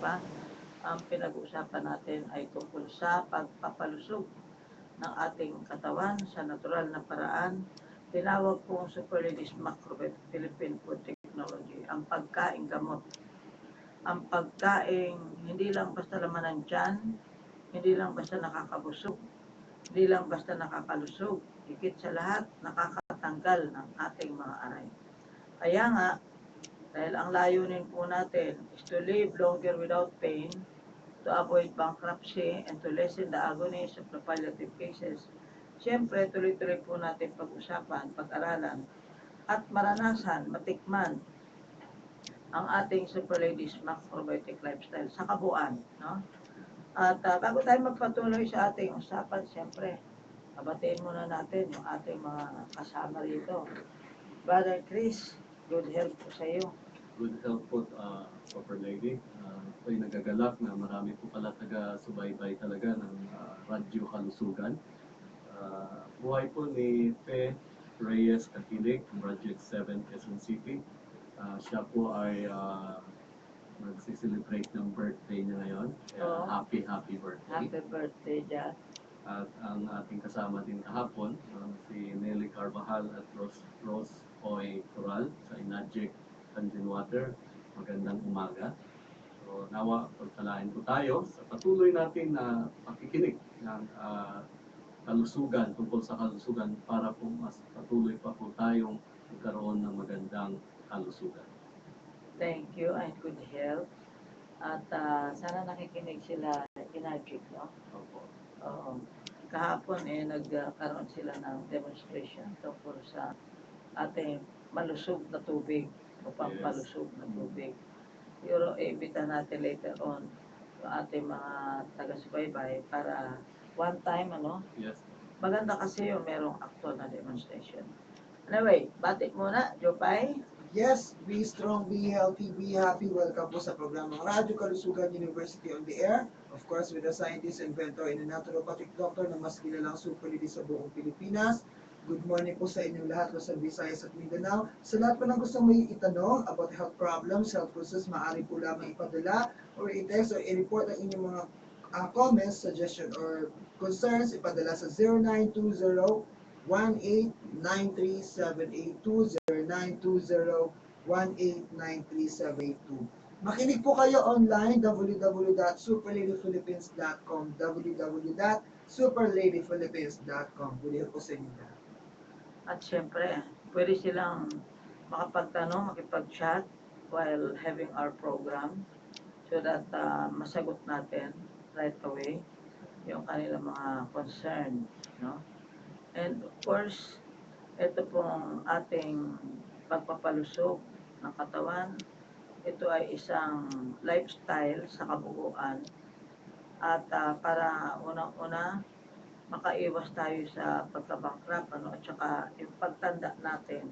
pa, ang pinag-uusapan natin ay tungkol sa pagpapalusog ng ating katawan sa natural na paraan. Tinawag pong Super Ladies Macro Philippine Food Technology, ang pagkain gamot. Ang pagkain, hindi lang basta laman ng tiyan, hindi lang basta nakakabusog, hindi lang basta nakakalusog, higit sa lahat, nakakatanggal ng ating mga aray. Kaya nga, dahil ang layunin po natin is to live longer without pain, to avoid bankruptcy, and to lessen the agonies of the palliative cases, siyempre tuloy-tuloy po natin pag-usapan, pag-aralan, at maranasan, matikman ang ating Super Ladies Max Probiotic Lifestyle sa kabuuan. No? At bago tayo magpatuloy sa ating usapan, siyempre, abatiin muna natin yung ating mga kasama rito. Brother Chris, good health po sa iyo. Good health po, Super Lady. Ako'y nagagalak na marami po pala taga-subaybay talaga ng Radyo Kalusugan. Buhay po ni Fe Reyes Kakilig, Project 7, Quezon City. Siya po ay nagsiselebrate ng birthday niya ngayon. Happy birthday. Happy birthday, Jack. At ang ating kasama din kahapon, si Nelly Carvajal at Rose Oy Coral sa Inajek Water. Magandang umaga. So, nawa, pagpalain po tayo sa patuloy natin na pakikinig ng kalusugan, tungkol sa kalusugan para po mas patuloy pa po tayong magkaroon ng magandang kalusugan. Thank you and good health. At sana nakikinig sila Inajik, no? Opo. Oo. Kahapon nagkaroon sila ng demonstration tungkol sa ating malusog na tubig o pampalusog na tubig. Siguro, ibita natin later on yung ating mga taga-subaybay para one time, Yes. maganda kasi yung merong actual na demonstration. Anyway, batik muna, Jopay. Yes, be strong, be healthy, be happy. Welcome po sa programang Radyo Kalusugan University on the Air. Of course, with a scientist, inventor, and a naturopathic doctor na mas kilalang super lady sa buong Pilipinas. Good morning po sa inyong lahat, Luzon, Visayas at Mindanao. Sa lahat po ng gusto mo itanong about health problems, health concerns, maaari po lamang ipadala or i-text or i-report ang inyong mga comments, suggestion, or concerns. Ipadala sa 0920 1-893-782-0920-1-893-782. Makinig po kayo online, www.superladyphilippines.com, www.superladyphilippines.com. Bulihan po sa inyo lahat. At syempre, pwede silang makapagtanong, makipag-chat while having our program so that masagot natin right away yung kanilang mga concern, no? And of course, ito pong ating pagpapalusog ng katawan, ito ay isang lifestyle sa kabuuan at para unang-una makaiwas tayo sa pagka-bankrupt, at saka yung pagtanda natin.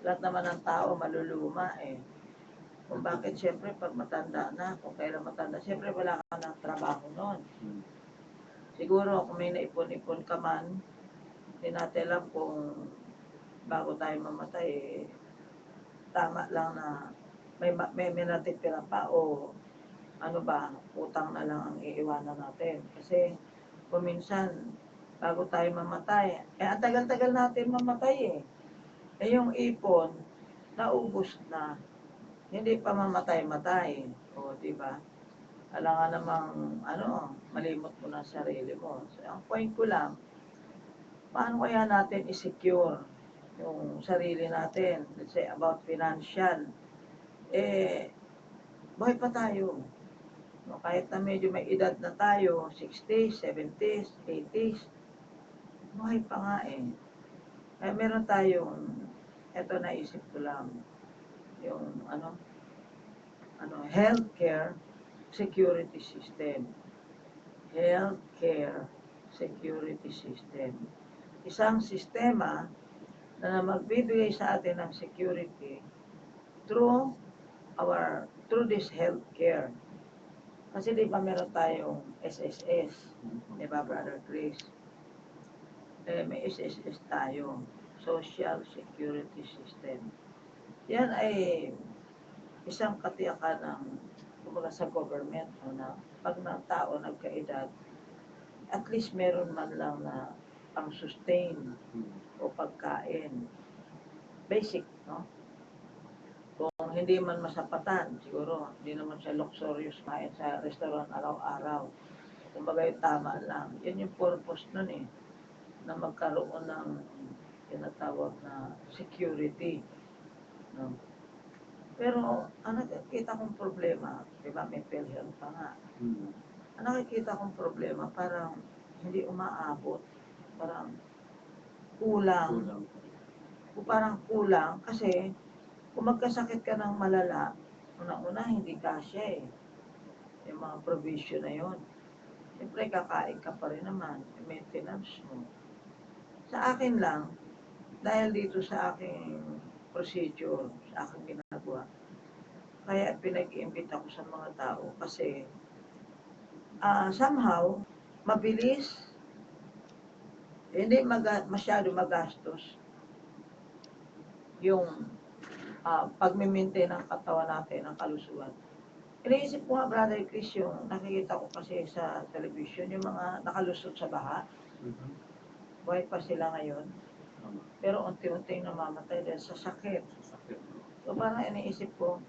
Lahat naman ng tao maluluma eh. Kung bakit siyempre pag matanda na, kung kailan matanda, siyempre wala ka ng trabaho noon. Siguro kung may naipon-ipon ka man, hindi natin alam kung bago tayo mamatay, tama lang na may natitira pa o utang na lang ang iiwanan natin. Kasi kung minsan, bago tayo mamatay, ang tagal-tagal natin mamatay eh. Yung ipon, naubos na. Hindi pa mamatay-matay. O, di ba? Alam nga namang, malimot mo na sarili mo. So, ang point ko lang, paano kaya natin i-secure yung sarili natin? Let's say, about financial. Buhay pa tayo. No, kahit na medyo may edad na tayo, 60s, 70s, 80s, buhay pa nga eh. Kaya meron tayong, eto naisip ko lang, yung healthcare security system. Healthcare security system. Isang sistema na magbibigay sa atin ng security through this healthcare. Kasi di ba meron tayong SSS, di ba, Brother Chris? May SSS tayo, Social Security System. Yan ay isang katiyakan ng kumbaga sa government, no, na pag ng tao nagkaedad, at least meron man lang na pang sustain o pagkain. Basic, no? Kung hindi man masapatan, siguro hindi naman siya luxurious kain sa restaurant araw-araw. Kumbaga yung tama lang. Yun yung purpose nun eh, na magkaroon ng tinatawag na security. No? Pero ang nakikita kong problema, di ba may PhilHealth pa nga. Ang nakikita kong problema, parang hindi umaabot, parang kulang. Parang kulang kasi kung magkasakit ka ng malala, una-una hindi kasya eh. Yung mga provision na yun. Siyempre kakain ka pa rin naman, yung maintenance mo. Sa akin lang, dahil dito sa aking procedure, sa aking ginagawa, kaya pinag-iimbita ko sa mga tao kasi somehow, mabilis, hindi masyado magastos yung pag-maintain ng katawan natin, ng kalusugan. Iniisip ko nga, Brother Chris, yung nakikita ko kasi sa television, yung mga nakalusot sa baha. Buhay pa sila ngayon. Pero unti-unting namamatay dahil sa sakit. So parang iniisip ko,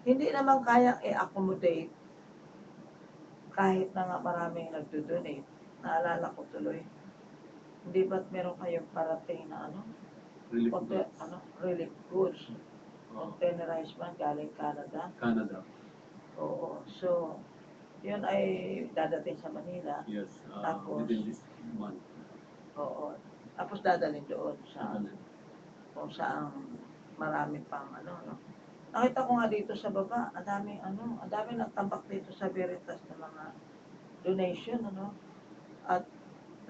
hindi naman kayang i-accommodate kahit na nga maraming nagdo-donate. Naalala ko tuloy, hindi ba't meron kayong parating na relief goods? Containerized man galing Canada. Oo. So, yun ay dadating sa Manila. Yes, Tapos, within this month. Oo. Tapos dadalhin doon sa kung saan marami pang no. Nakita ko nga dito sa baba, ang daming nagtambak dito sa Veritas ng mga donation, At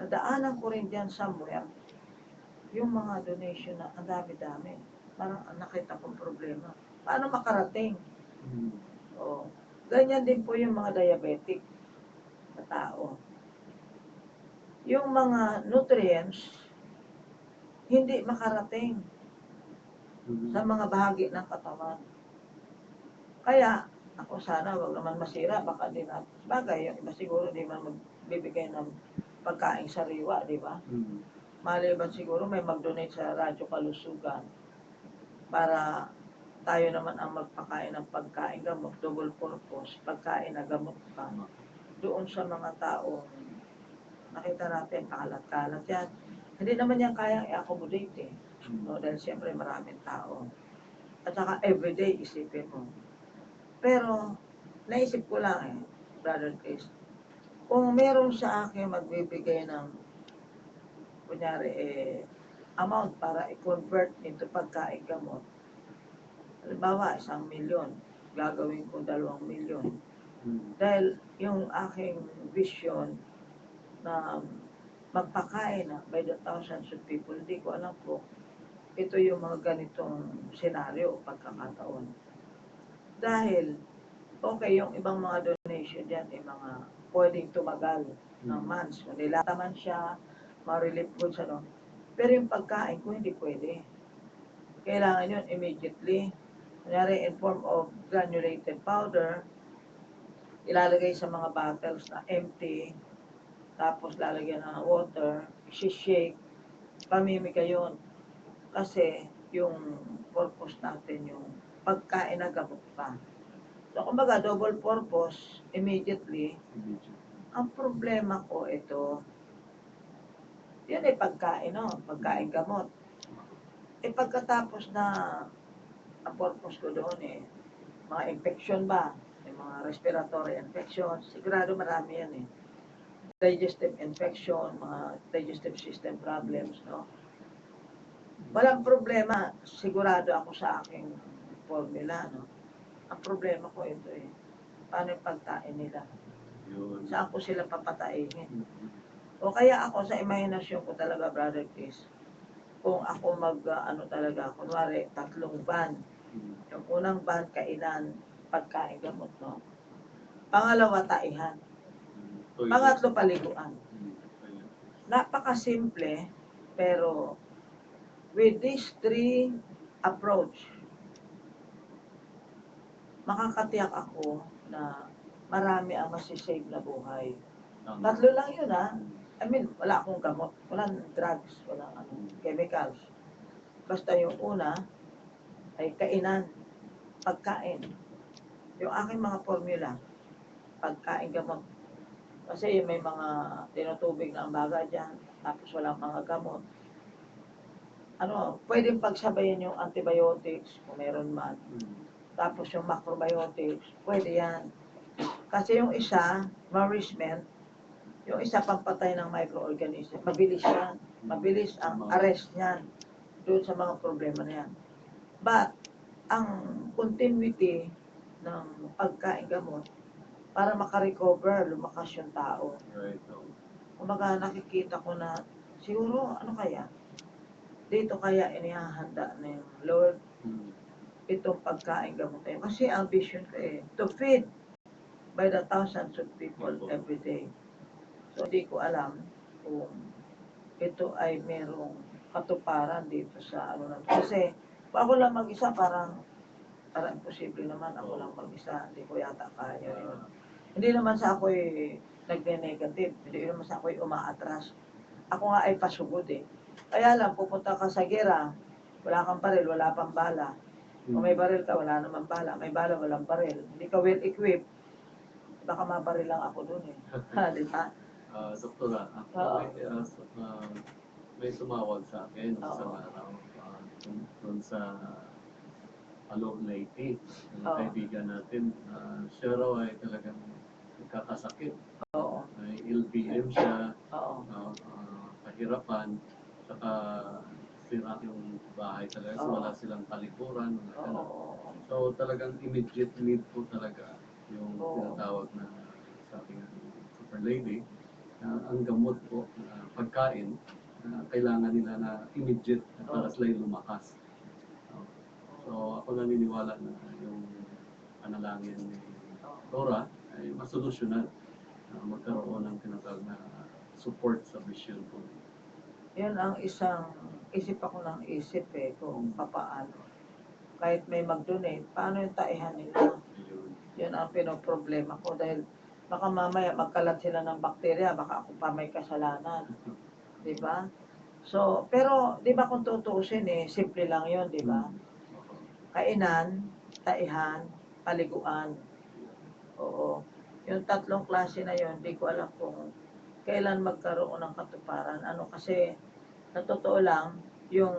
nadaanan ko rin diyan somewhere yung mga donation na ang dami-dami. Parang nakita kong problema. Paano makarating? Oo. Ganyan din po yung mga diabetic na tao. Yung mga nutrients, hindi makarating sa mga bahagi ng katawan. Kaya, ako sana, wag naman masira, baka di na, bagay, yung iba siguro di man magbibigay ng pagkain sariwa, di ba? Maliban siguro may mag-donate sa Radyo Kalusugan para tayo naman ang magpakain ng pagkain gamot, double purpose, pagkain na gamot pa. Doon sa mga taong nakita natin, kalat-kalat yan. Hindi naman yan kayang i-accommodate eh. No, dahil siyempre maraming tao. At saka everyday isipin mo. Pero, naisip ko lang Brother Chris, kung meron sa akin magbibigay ng, kunyari amount para i-convert into pagkain gamot, halimbawa, 1,000,000, gagawin ko 2,000,000. Dahil yung aking vision na magpakain by the thousands of people, hindi ko alam po, ito yung mga ganitong senaryo o pagkakataon. Dahil, okay, yung ibang mga donation dyan, mga pwedeng tumagal ng months. Kung nilata man siya, ma-relief goods, Pero yung pagkain ko, hindi pwede. Kailangan yun immediately. Kunyari, in form of granulated powder, ilalagay sa mga bottles na empty, tapos lalagyan ng water, shake, pamimika yun. Kasi yung purpose natin, yung pagkain na gamot pa. So, kumbaga, double purpose, immediately. Ang problema ko ito, yun ay pagkain, pagkain gamot. Pagkatapos na, ang purpose ko doon mga infection ba? Yung mga respiratory infection, sigurado marami yan digestive infection, mga digestive system problems, Walang problema, sigurado ako sa aking formula, Ang problema ko ito paano yung pagkain nila? Saan ko sila papatainin? O kaya ako sa imahinasyon ko talaga, Brother Chris, kung ako talaga, kunwari, 3 van. Yung unang van, kainan, pagkain gamot, Pangalawa, taihan. Pangatlo, paliguan. Napakasimple, pero with these 3 approach, makakatiyak ako na marami ang masisave na buhay. Tama. Tatlo lang yun ha. I mean, wala akong gamot, walang drugs, walang chemicals. Basta yung una ay kainan, pagkain. Yung aking mga formula, pagkain gamot. Kasi may mga tinutubig na ang baga dyan, tapos walang mga gamot. Ano, pwedeng pagsabayin yung antibiotics kung meron man. Tapos yung macrobiotics, pwede yan. Kasi yung isa, nourishment, yung isa pampatay ng microorganism. Mabilis yan. Mabilis ang arrest niyan doon sa mga problema na yan. But, ang continuity ng pagkain gamot, para makarecover, lumakas yung tao. Right. Kumaga nakikita ko na, siguro, ano kaya, dito kaya inihahanda na yung Lord, itong pagkain gamot tayo. Kasi ang vision ko to feed by the thousands of people every day. So, hindi ko alam kung ito ay merong katuparan dito sa ano na. Kasi, kung ako lang mag-isa, parang imposible naman ako lang mag-isa. Hindi ko yata kaya yun. Hindi naman sa ako'y nagne-negative. Hindi naman sa ako'y umaatras. Ako nga ay pasugod eh. Kaya lang, pupunta ka sa gera, wala kang baril, wala pang bala. Kung may baril ka, wala naman bala. May bala, walang baril. Hindi ka well-equipped, baka mabaril lang ako dun eh. Ha, di ba? Doktora, may tumawag sa akin isang Oo. araw doon sa Alog Leyte, yung Oo. kaibigan natin. Siya raw ay talagang nagkakasakit. Oo. May LBM siya, Oo. kahirapan, saka sira yung bahay talaga. So Oo. wala silang palikuran. Oo. So talagang immediate need po talaga yung Oo. tinatawag na sabi nga ni Super Lady, ang gamot po, pagkain, kailangan nila na immediate para sila lumakas. So ako naniniwala na yung panalangin ni Dora ay masolusyonan, magkaroon ng tinatawag na support sa vision po. Yan ang isang isip ako ng isip eh, kung papaano. Kahit may mag-donate, paano yung taihan nila? Yun ang pinoproblema ko dahil baka mamaya magkalat sila ng bakterya, baka ako pa may kasalanan. Di ba? So, pero di ba kung tutuusin eh, simple lang yun, di ba? Kainan, taihan, paliguan. Oo. Yung tatlong klase na yun, di ko alam kung kailan magkaroon ng katuparan. Ano kasi, sa totoo lang, yung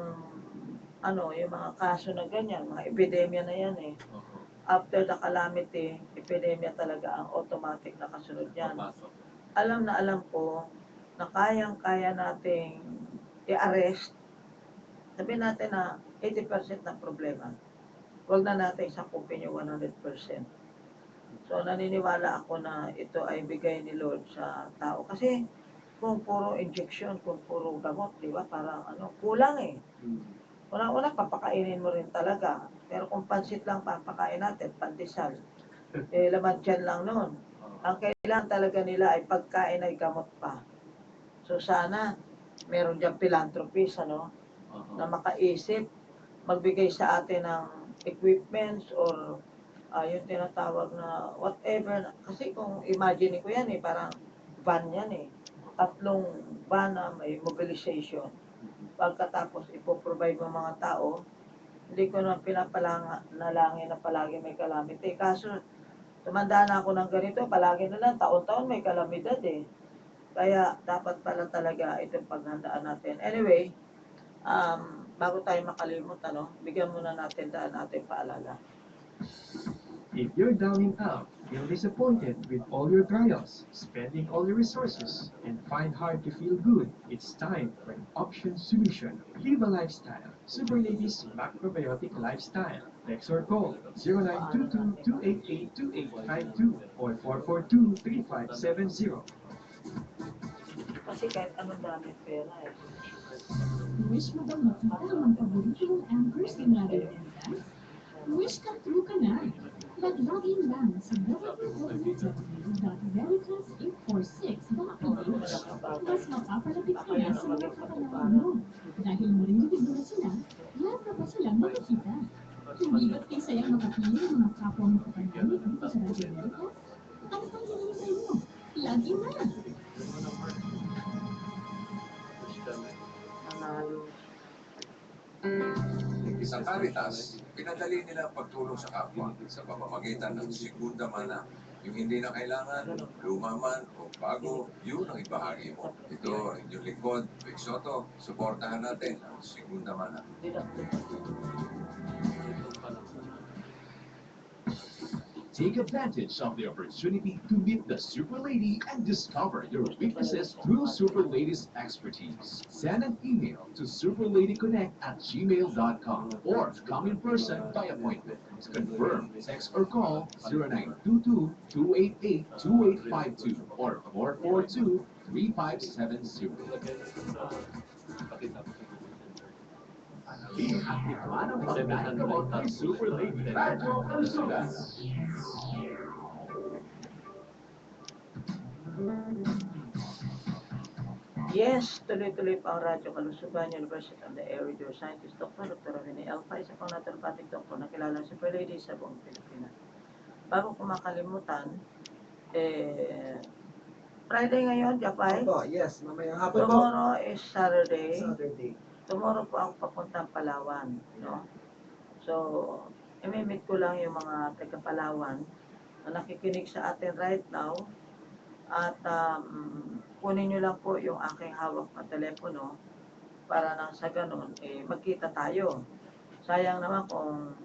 yung mga kaso na ganyan, mga epidemya na yan eh. After the calamity, epidemya talaga ang automatic na kasunod yan. Alam na alam ko na kayang-kaya nating i-arrest. Sabihin natin na 80% ng problema. Huwag na natin sakupin yung 100%. So, naniniwala ako na ito ay bigay ni Lord sa tao. Kasi, kung puro injection, kung puro gamot, di ba, parang kulang eh. Una-una, papakainin mo rin talaga. Pero kung pansit lang papakain natin, pandesal, laman dyan lang nun. Ang kailangan talaga nila ay pagkain ay gamot pa. So, sana, meron dyan philanthropist, na makaisip, magbigay sa atin ng equipments or yung tinatawag na whatever. Kasi kung imagine ko yan eh, parang van yan eh. 3 van na may mobilization. Pagkatapos ipoprovide ng mga tao, hindi ko na pinapalangin na palagi may calamity. Kaso, tumanda na ako ng ganito, palagi na lang, taon-taon may kalamidad eh. Kaya dapat pala talaga itong paghandaan natin. Anyway, bago tayo makalimut, bigyan muna natin daan natin paalala. If you're down and out, feel disappointed with all your trials, spending all your resources, and find hard to feel good, it's time for an option solution. Live a lifestyle. Super Ladies Macrobiotic Lifestyle. Text or call 0922-288-2852 or 442-3570. Kasi kahit anong dami pera eh. Wish mo bang makita ang paborito mong anchors in Radio Veritas? Wish come true ka na. Mag-login lang sa www.veritasinc46.ph. Mas mapapalapit ka na sa mga kapanawan mo. Dahil marinig mo na sila, lalo na pa silang makikita. Hindi ba't kay sayang makapiling ang mga kapwa mo kapangyari dito sa Radyo Amerika? Ano pang hinihintay mo? Log in na! Nanalo. Sa Caritas, pinadali nila ang pagtulong sa kapwa sa pamamagitan ng segunda mana. Yung hindi na kailangan, luma man o bago, yun ang ibahagi mo. Ito ang inyong lingkod, Vic Soto. Suportahan natin ang segunda mana. Take advantage of the opportunity to meet the Super Lady and discover your weaknesses through Super Lady's expertise. Send an email to superladyconnect@gmail.com or come in person by appointment. To confirm, text or call 0922-288-2852 or 442-3570. Ihatid ang pagkakagamot ng Super Lady Radyo Kalusugan. Yes, tuloy-tuloy pa ang Radyo Kalusugan, University on the Air with your scientist, Dr. Rene Elpa, isa pang naturopathic doctor na kilala sa Super Lady sa buong Pilipinas. Bago ko makalimutan, Friday ngayon, Japay. Opo, yes, mamayang hapon po. Tomorrow is Saturday. Saturday. Tomorrow po ako papuntang Palawan, no? So, imimit ko lang yung mga taga Palawan na nakikinig sa atin right now at kunin nyo lang po yung aking hawak na telepono para nang sa ganun, magkita tayo. Sayang naman kung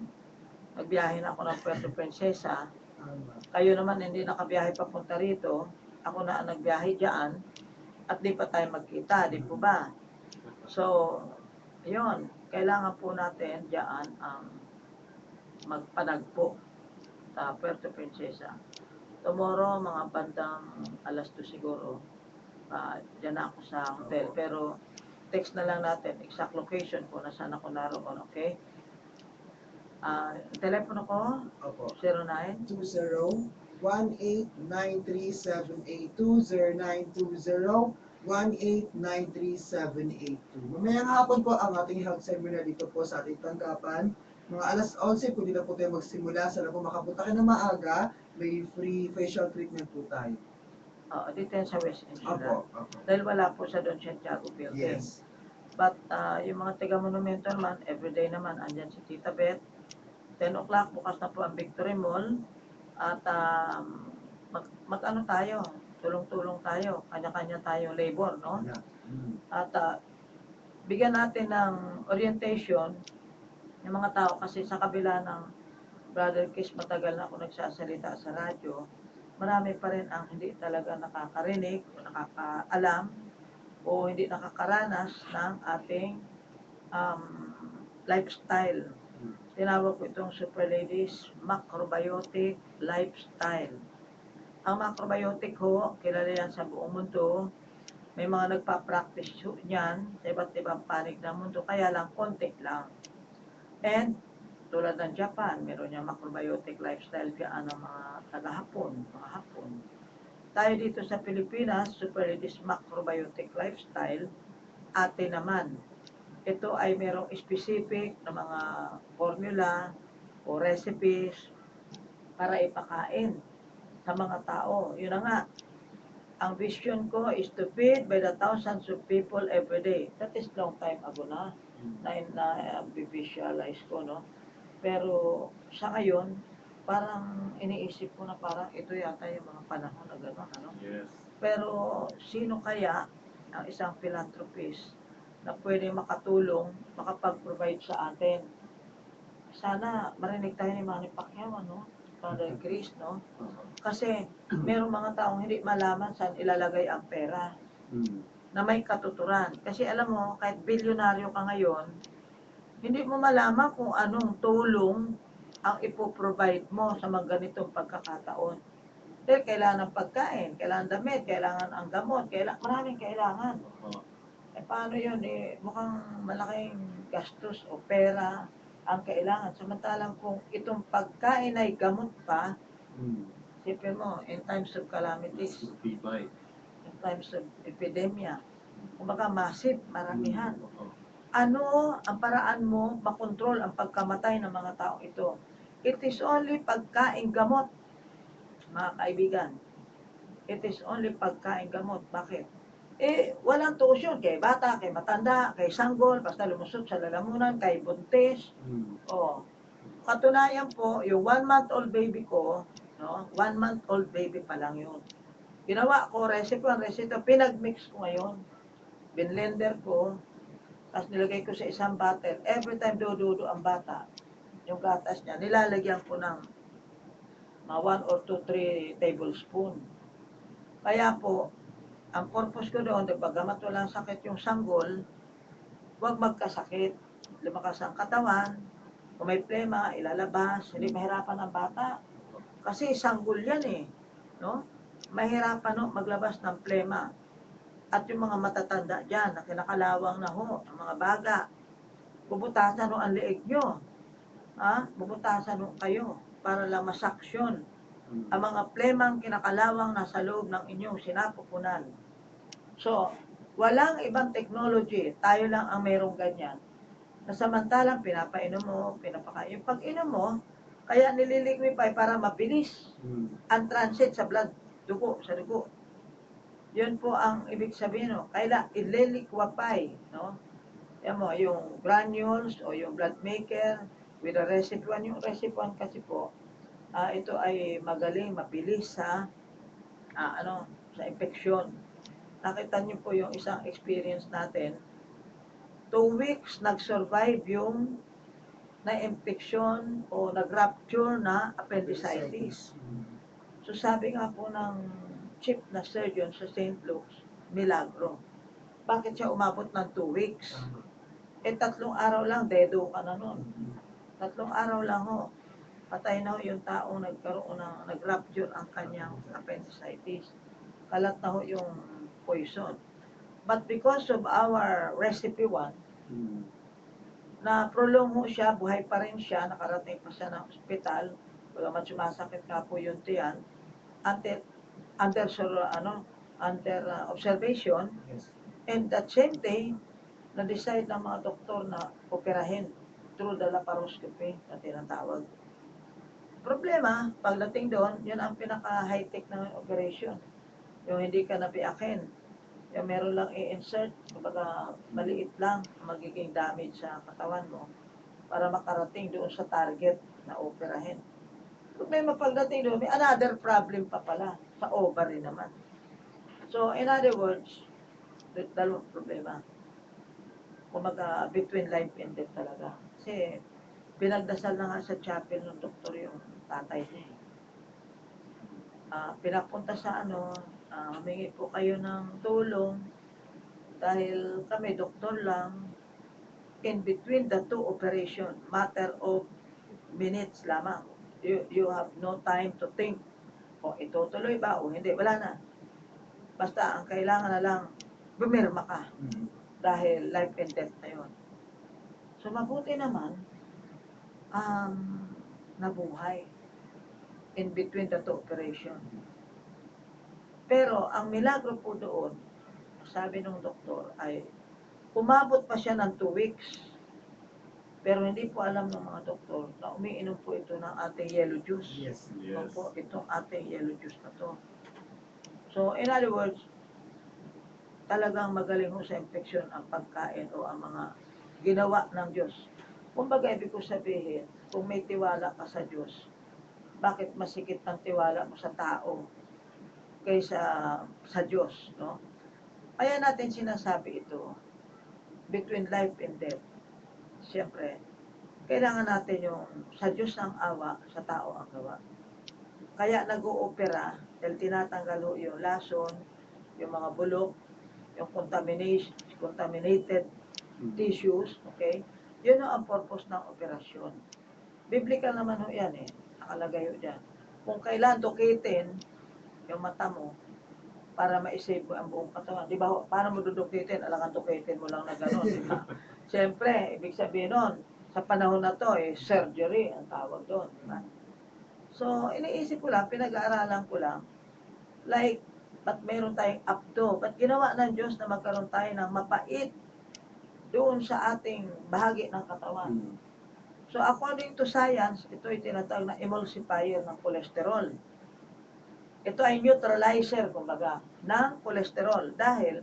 nagbiyahe na ako ng Puerto Princesa, kayo naman hindi nakabiyahe papunta rito, ako na ang nagbiyahe dyan, at di pa tayo magkita, di po ba? So, yun, kailangan po natin dyan ang magpanagpo sa Puerto Princesa. Tomorrow, mga bandang alas 2 siguro, dyan ako sa hotel. Pero, text na lang natin, exact location kung nasaan ako naroon, okay? Telepono ko, Opo. 09 20-1893782 Mamayang hapon po ang ating health seminar dito po sa ating tanggapan. Mga alas 11 po dito po tayo magsimula. Sana po makapunta kayo na maaga. May free facial treatment po tayo. dito yan sa West Insula. Opo. Dahil wala po sa Don Santiago building. Yes. But yung mga taga-monumento naman, everyday naman, andyan si Tita Beth. 10 o'clock, bukas na po ang Victory Mall. At mag-ano tayo, tulong-tulong tayo, kanya-kanya tayong labor, no? Yeah. At bigyan natin ng orientation yung mga tao kasi sa kabila ng Brother Kiss, matagal na ako nagsasalita sa radyo, marami pa rin ang hindi talaga nakakarinig o nakakaalam o hindi nakakaranas ng ating lifestyle. Tinawag ko itong Super Ladies Macrobiotic Lifestyle. Ang macrobiotic ho, kilala yan sa buong mundo. May mga nagpa-practice niyan sa iba't ibang panig ng mundo, kaya lang konti lang. And tulad ng Japan, meron yung macrobiotic lifestyle diyan ng mga taga-Hapon, mga Hapon. Tayo dito sa Pilipinas, Super Ladies Macrobiotic Lifestyle, atin naman. Ito ay merong specific na mga formula o recipes para ipakain sa mga tao. Yun na nga, ang vision ko is to feed by the thousands of people every day. That is long time ago na visualize ko, no? Pero sa ngayon, parang iniisip ko na parang ito yata yung mga panahon na gano'n, ano? Yes. Pero sino kaya ang isang philanthropist na pwede makatulong, makapag-provide sa atin? Sana marinig tayo ni Manny Pacquiao, no? Father Chris, no? Kasi merong mga taong hindi malaman saan ilalagay ang pera na may katuturan. Kasi alam mo, kahit bilyonaryo ka ngayon, hindi mo malaman kung anong tulong ang ipoprovide mo sa mga ganitong pagkakataon. Dahil kailangan ng pagkain, kailangan damit, kailangan ang gamot, maraming kailangan. Paano yun? Mukhang malaking gastos o pera ang kailangan. Samantalang kung itong pagkain ay gamot pa, sipin mo, in times of calamities, Tibay. in times of epidemia, kumbaga massive, maramihan. ano ang paraan mo makontrol ang pagkamatay ng mga taong ito? It is only pagkain gamot, mga kaibigan. It is only pagkain gamot. Bakit? Walang tuition kay bata, kay matanda, kay sanggol, basta lumusot sa lalamunan, kay buntis. Oh, katunayan po, yung 1-month-old baby ko, no? 1-month-old baby pa lang yun. Ginawa ko, recipe, pinag-mix ko ngayon. Binlender ko, tapos nilagay ko sa isang bottle. Every time dududo ang bata, yung gatas niya, nilalagyan ko ng mga 1 or 2, 3 tablespoon. Kaya po, ang purpose ko doon, bagamat walang sakit yung sanggol, huwag magkasakit. Lumakas ang katawan, kung may plema, ilalabas, hindi mahirapan ang bata. Kasi sanggol yan eh. No? Mahirapan no, maglabas ng plema. At yung mga matatanda dyan, na kinakalawang na ho, ang mga baga, bubutasan ho ang leeg nyo. Ha? Bubutasan ho kayo para lang masaksyon ang mga plemang kinakalawang nasa loob ng inyong sinapupunan. So, walang ibang technology, tayo lang ang mayroong ganyan. Na samantalang pinapainom mo, pinapakain. Yung pag-inom mo, kaya nililiquify para mabilis ang transit sa blood, dugo, sa dugo. Yun po ang ibig sabihin, no? Kaya ililiquify, no? Yan mo, yung granules o yung blood maker with a recipe 1. Yung recipe 1 kasi po, ito ay magaling, mabilis sa sa infeksyon. Nakita niyo po yung isang experience natin. 2 weeks nag-survive yung na-infeksyon o nag-rupture na appendicitis. So sabi nga po ng chief na surgeon sa St. Luke's, milagro. Bakit siya umabot ng 2 weeks? 3 araw lang, dedo ka na nun. 3 araw lang ho. Patay na ho yung taong nagkaroon ng nag-rupture ang kanyang appendicitis. Kalat na ho yung poison. But because of our recipe 1, na prolong ho siya, buhay pa rin siya, nakarating pa siya ng ospital, bagamat sumasakit nga po yung tiyan, under observation, and that same day, na-decide ng mga doktor na operahin through the laparoscopy na tinatawag. Problema, pagdating doon, yun ang pinaka-high-tech na operation. Yung hindi ka napiakin. Yung meron lang i-insert, kumbaga maliit lang magiging damage sa katawan mo para makarating doon sa target na operahin. Problema pagdating doon, may another problem pa pala sa ovary naman. So, in other words, dalawang problema. Kumbaga, between life and death talaga. Kasi, pinagdasal na nga sa chapel ng doktor yung tatay niya. Pinapunta sa humingi po kayo ng tulong dahil kami doktor lang, in between the 2 operation, matter of minutes lamang. You have no time to think, o itutuloy ba o hindi, wala na. Basta ang kailangan na lang, bumirma ka. Dahil life and death na yun. So mabuti naman, nabuhay in between the 2 operation. Pero ang milagro po doon, sabi ng doktor ay umabot pa siya ng 2 weeks. Pero hindi po alam ng mga doktor na umiinom po ito ng ating yellow juice. Yes. Opo, itong ating yellow juice na to. So, in other words, talagang magaling ho sa infection ang pagkain o ang mga ginawa ng Diyos. Kumbaga, ibig ko sabihin, kung may tiwala ka sa Diyos, bakit masikip ng tiwala mo sa tao kaysa sa Diyos, no? Kaya natin sinasabi ito, between life and death. Siyempre, kailangan natin yung sa Diyos ang awa, sa tao ang gawa. Kaya nag-oopera, dahil tinatanggal ho yung lason, yung mga bulok, yung contaminated tissues, okay? Yun ang purpose ng operasyon. Biblical naman ho yan eh, nakalagay ho dyan. Kung kailan dukitin yung mata mo, para ma-save mo ang buong katawan. Di ba, paano mo dudukitin? Alangan dukitin mo lang na gano'n, di ba? Siyempre, ibig sabihin nun, sa panahon na to, surgery ang tawag doon, di ba? So, iniisip ko lang, pinag-aaralan ko lang, like, ba't meron tayong apdo? Ba't ginawa ng Diyos na magkaroon tayo ng mapait doon sa ating bahagi ng katawan. So according to science, ito ay tinatawag na emulsifier ng cholesterol. Ito ay neutralizer, kumbaga, ng cholesterol. Dahil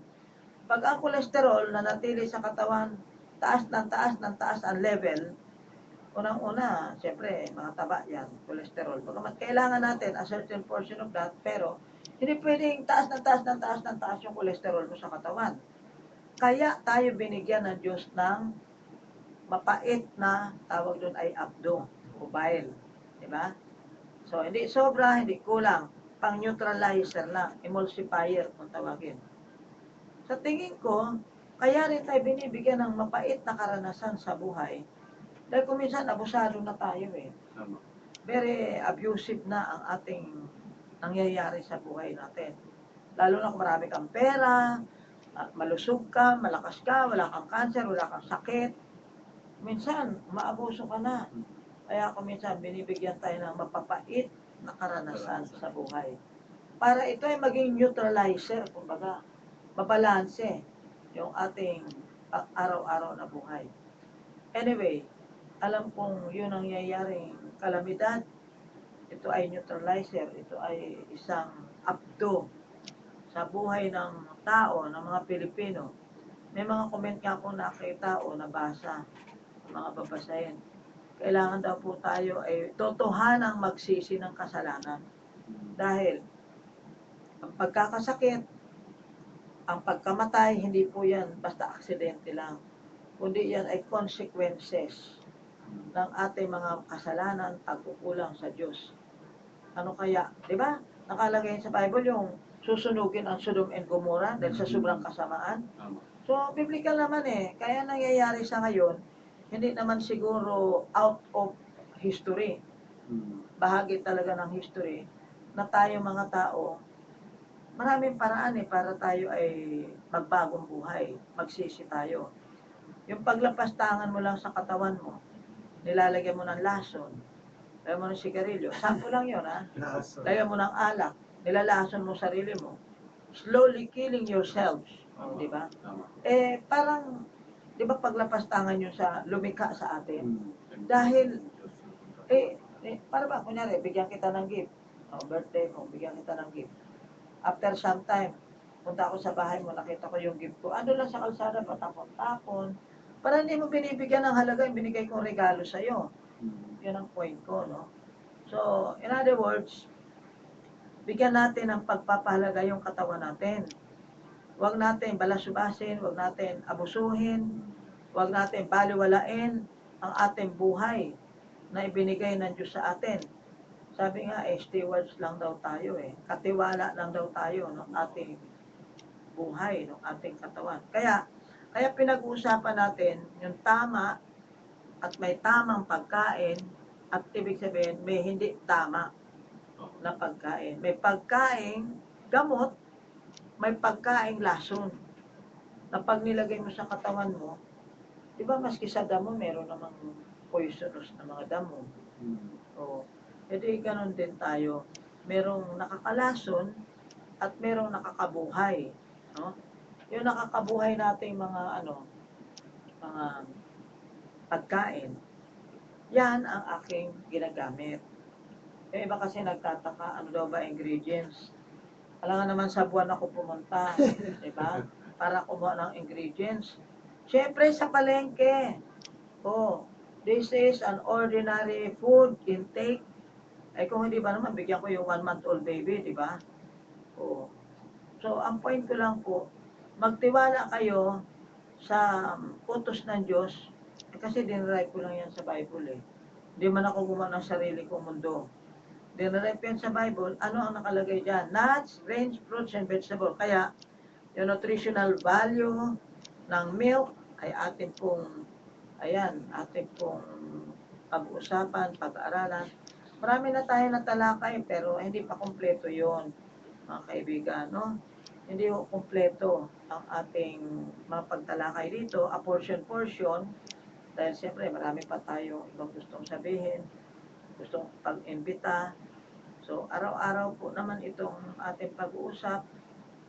pag ang cholesterol na natili sa katawan, taas ng taas ng taas ang level, unang-una, siyempre, mga taba yan, cholesterol. Bagamat kailangan natin a certain portion of that, pero hindi pwedeng taas ng taas ng taas ng taas yung cholesterol mo sa katawan. Kaya tayo binigyan ng Diyos ng mapait na tawag doon ay abdo o bile. Diba? So, hindi sobra, hindi kulang. Pang neutralizer na, emulsifier kung tawagin. Sa tingin ko, kaya rin tayo binibigyan ng mapait na karanasan sa buhay. Dahil kung minsan, abusado na tayo eh. Tama. Very abusive na ang ating nangyayari sa buhay natin. Lalo na kung marami kang pera, malusog ka, malakas ka, wala kang cancer, wala kang sakit. Minsan, maabuso ka na. Kaya kung minsan, binibigyan tayo ng mapapait na karanasan sa buhay. Para ito ay maging neutralizer, kumbaga, mabalanse yung ating araw-araw na buhay. Anyway, alam kong yun ang nangyayaring kalamidad. Ito ay neutralizer, ito ay isang abdo sa buhay ng tao, ng mga Pilipino. May mga comment nga po nakita o nabasa, mga babasahin. Kailangan daw po tayo ay totohanang magsisi ng kasalanan. Dahil ang pagkakasakit, ang pagkamatay, hindi po yan basta aksidente lang. Kundi yan ay consequences ng ating mga kasalanan, pagkukulang sa Diyos. Ano kaya? Di ba? Nakalagay sa Bible yung susunugin ang Sodom and Gomorrah dahil sa sobrang kasamaan. Tama. So, biblical naman eh. Kaya nangyayari sa ngayon, hindi naman siguro out of history. Bahagi talaga ng history na tayo mga tao, maraming paraan eh para tayo ay magbagong buhay, magsisi tayo. Yung paglapastangan mo lang sa katawan mo, nilalagyan mo ng lason, lagyan mo ng sigarilyo, sampo lang yun ha, lagyan mo ng alak, nilalason mo sarili mo, slowly killing yourselves, di ba? Tama. Eh parang, di ba paglapastangan yun sa lumikha sa atin? Dahil, para ba, kunyari, bigyan kita ng gift, birthday mo, bigyan kita ng gift. After some time, punta ako sa bahay mo, nakita ko yung gift ko. Ano lang sa kalsada, patapon-tapon. Para hindi mo binibigyan ng halaga yung binigay kong regalo sa'yo. Yun ang point ko, no? So, in other words, bigyan natin ng pagpapahalaga yung katawan natin. Huwag natin balasubasin, huwag natin abusuhin, huwag natin baliwalain ang ating buhay na ibinigay ng Diyos sa atin. Sabi nga, stewards lang daw tayo eh. Katiwala lang daw tayo ng ating buhay, ng ating katawan. Kaya pinag-uusapan natin yung tama at may tamang pagkain at ibig sabihin may hindi tama na pagkain. May pagkain gamot, may pagkain lason. Na pag nilagay mo sa katawan mo, di ba maski sa damo meron namang poisonous na mga damo. O, edi ganun din tayo. Merong nakakalason at merong nakakabuhay. No? Yung nakakabuhay nating mga mga pagkain, yan ang aking ginagamit. Yung iba kasi nagtataka, ano daw ba ingredients? Alam nga naman sa buwan ako pumunta, di ba? Para kumuha ng ingredients. Siyempre sa palengke. Oh, this is an ordinary food intake. Ay kung hindi ba naman, bigyan ko yung 1-month-old baby, di ba? Oh. So, ang point ko lang po, magtiwala kayo sa utos ng Diyos, kasi dinrive ko lang yan sa Bible eh. Hindi man ako gumawa ng sarili kong mundo. Dinrive ko yan sa Bible, ano ang nakalagay dyan? Nuts, grains, fruits, and vegetables. Kaya, yung nutritional value ng milk ay atin pong, atin pong pag-uusapan, pag-aaralan. Marami na tayo natalakay, pero hindi pa kompleto yon mga kaibigan, no? Hindi ko kompleto ang ating mga pagtalakay dito, a portion-portion, dahil siyempre marami pa tayong ibang gustong sabihin, gustong pag-imbita. So, araw-araw po naman itong ating pag-uusap,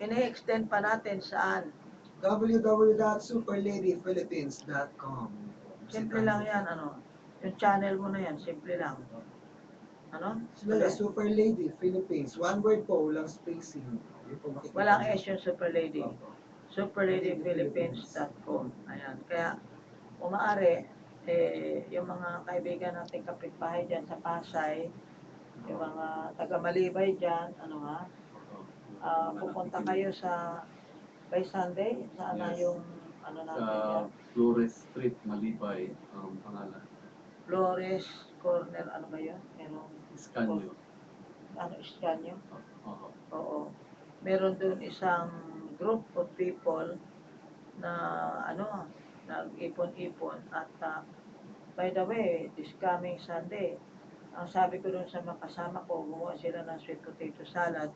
ini-extend pa natin saan? www.superladyphilippines.com. Simple lang yan, ano. Yung channel mo na yan, simple lang. Ano? Sila, Super Lady Philippines. One word po, walang spacing. Yun po makikita Walang niyo. S yung Super Lady. Superladyphilippines.com. Ayan. Kaya, kung maaari, yung mga kaibigan nating kapitbahay dyan sa Pasay, yung mga taga-Malibay dyan, ano ha, pupunta kayo sa, by Sunday, saan na Yes. yung, ano Sa natin dyan? Flores Street, Malibay, ang pangalan. Flores Corner, ano ba yun? Merong, Iskanyo. ano, Iskanyo? Oo. Oo. Meron doon isang group of people na ano, nag-ipon-ipon at by the way, this coming Sunday, ang sabi ko doon sa mga kasama ko, gumawa sila ng sweet potato salad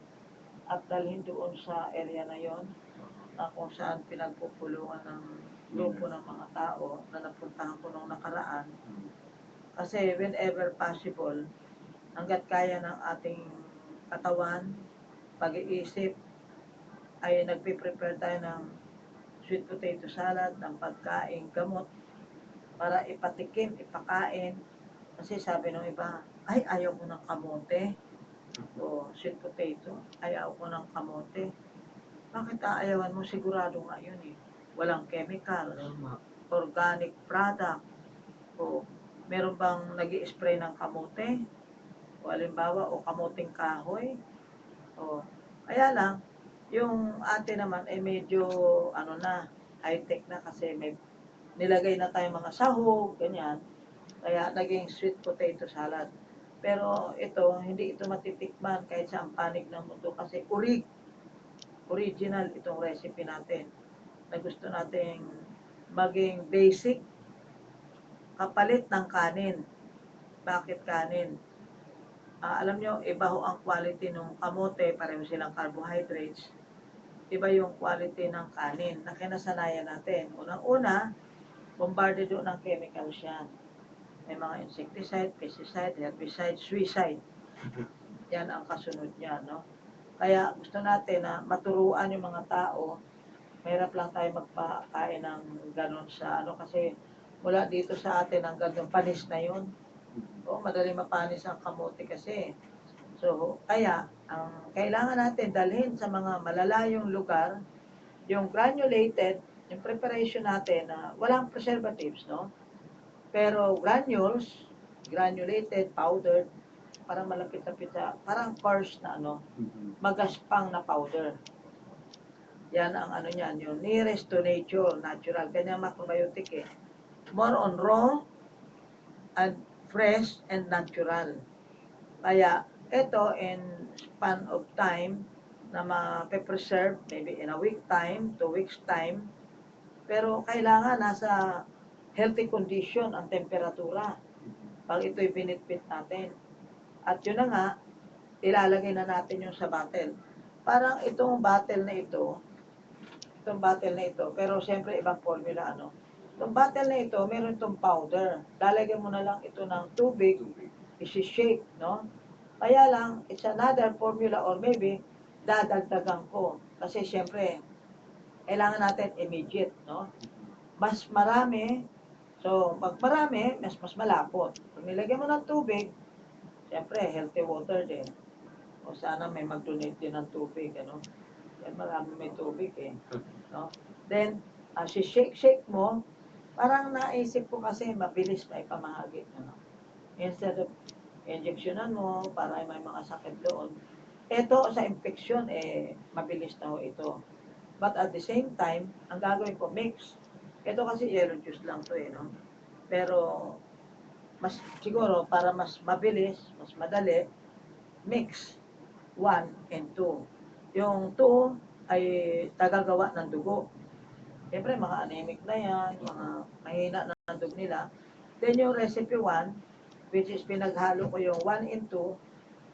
at dalhin doon sa area na yon na kung saan pinagpupulungan ng grupo ng mga tao na napuntahan ko nung nakaraan. Kasi whenever possible, hanggat kaya ng ating katawan, pag-iisip, ay nagpe-prepare tayo ng sweet potato salad, ng pagkain, gamot, para ipatikim, ipakain. Kasi sabi ng iba, ay ayaw ko ng kamote. O sweet potato, ayaw ko ng kamote. Bakit aayawan mo? Sigurado nga yun eh. Walang chemicals, Tama. organic product. O meron bang nag spray ng kamote? O halimbawa, o kamuting kahoy? O, kaya lang, yung ate naman ay medyo ano na, high-tech na kasi may nilagay na tayong mga sahog, ganyan. Kaya naging sweet potato salad. Pero ito, hindi ito matitikman kahit sa panig ng mundo kasi original itong recipe natin na gusto nating maging basic kapalit ng kanin. Bakit kanin? Alam nyo, iba ho ang quality ng kamote, pareho silang carbohydrates. Iba yung quality ng kanin na kinasanayan natin. Unang-una, bombarded doon ng chemicals yan. May mga insecticide, pesticide, herbicide, suicide. Yan ang kasunod niya, no? Kaya gusto natin na maturuan yung mga tao. Mahirap lang tayo magpakain ng ganon sa ano kasi mula dito sa atin ang ganun panis na yun. O, madali mapanis ang kamote kasi. So, kaya, ang kailangan natin dalhin sa mga malalayong lugar, yung granulated, yung preparation natin na walang preservatives, no? Pero granulated, powdered, parang malapit-lapit sa, parang coarse na ano, magaspang na powder. Yan ang ano niyan, yung nearest to nature, natural. Kanya macrobiotic eh. More on raw and fresh and natural. Kaya ito in span of time na ma-preserve, maybe in a week time, 2 weeks time, pero kailangan nasa healthy condition ang temperatura pag ito'y binitbit natin. At yun na nga, ilalagay na natin yung sa bottle. Parang itong bottle na ito, pero siyempre ibang formula, ano. Itong bottle na ito, meron itong powder. Lalagyan mo na lang ito ng tubig, isi-shake, no? Kaya lang, it's another formula or maybe dadagdagan ko. Kasi siyempre, kailangan natin immediate, no? Mas marami, so pag marami, mas malapot. Kung nilagyan mo ng tubig, siyempre, healthy water din. O sana may mag-donate din ng tubig, ano? Yan marami may tubig eh. No? Then, shake mo, parang naisip ko kasi mabilis na ipamahagi. Ano? Instead of injectionan mo, para may mga sakit doon. Ito, sa infection, mabilis na ho ito. But at the same time, ang gagawin ko, mix. Ito kasi yellow juice lang to no? Pero, mas siguro, para mas mabilis, mas madali, mix 1 and 2. Yung 2 ay tagagawa ng dugo. Siyempre, mga anemic na yan, mga mahina na ang dugo nila. Then yung recipe 1, which is pinaghalo ko yung 1 and 2,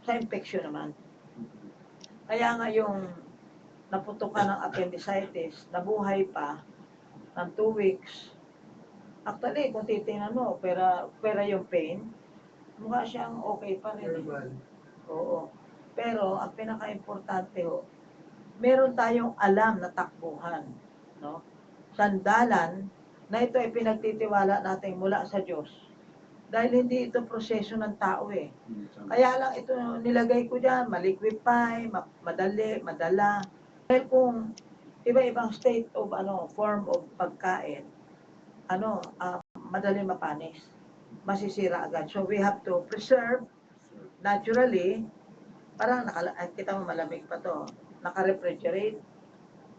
sa infection naman. Kaya nga yung naputukan ng appendicitis, nabuhay pa ng 2 weeks. Actually, kung titingnan mo, pera yung pain, mukha siyang okay pa rin. Herbal. Oo. Pero, ang pinaka-importante ho, meron tayong alam na takbuhan. no? Sandalan na ito ay pinagtitiwala natin mula sa Diyos. Dahil hindi ito proseso ng tao eh. Kaya lang ito nilagay ko dyan, maliquify, madali, madala. Dahil kung iba-ibang state of form of pagkain, madali mapanis, masisira agad. So we have to preserve naturally, parang kita mo malamig pa to, naka-refrigerate.